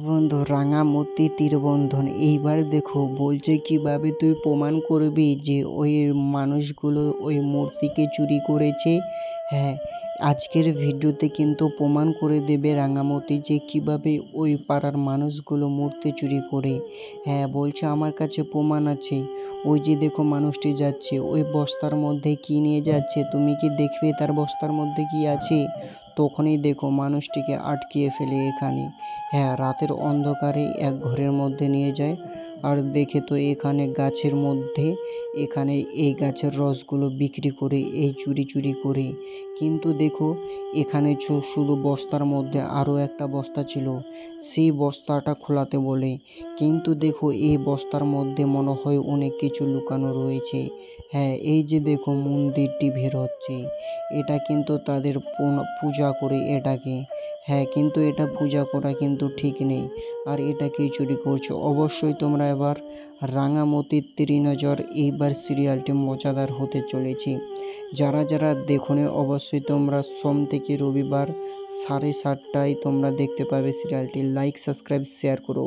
বন্ধু রাঙামতি তীরবন্ধন এইবার দেখো বলছে কিভাবে তুই প্রমাণ করবি যে ওই মানুষগুলো ওই মূর্তিকে চুরি করেছে। হ্যাঁ, আজকের ভিডিওতে কিন্তু প্রমাণ করে দেবে রাঙামতি যে কিভাবে ওই পাড়ার মানুষগুলো মূর্তি চুরি করে। হ্যাঁ, বলছে আমার কাছে প্রমাণ আছে। ওই যে দেখো মানুষটি যাচ্ছে, ওই বস্তার মধ্যে কি নিয়ে যাচ্ছে, তুমি কি দেখবে তার বস্তার মধ্যে কি আছে? তখনই দেখো মানুষটিকে আটকিয়ে ফেলে এখানে। হ্যাঁ, রাতের অন্ধকারে এক ঘরের মধ্যে নিয়ে যায় আর দেখে তো এখানে গাছের মধ্যে এখানে এই গাছের রসগুলো বিক্রি করে এই চুরি করে। কিন্তু দেখো এখানে শুধু বস্তার মধ্যে আরও একটা বস্তা ছিল, সেই বস্তাটা খোলাতে বলে। কিন্তু দেখো এই বস্তার মধ্যে মনে হয় অনেক কিছু লুকানো রয়েছে। হ্যাঁ, এই যে দেখো মন্দিরটি বের হচ্ছে, এটা কিন্তু তাদের পূজা করে এটাকে। হ্যাঁ, কিন্তু এটা পূজা করা কিন্তু ঠিক নেই, আর এটাকে চুরি করছে। অবশ্যই তোমরা এবার রাঙামতির ৩ নজর এইবার সিরিয়ালটি মজাদার হতে চলেছে। যারা দেখোনি অবশ্যই তোমরা সোম থেকে রবিবার 7:30টায় তোমরা দেখতে পাবে সিরিয়ালটি। লাইক, সাবস্ক্রাইব, শেয়ার করো।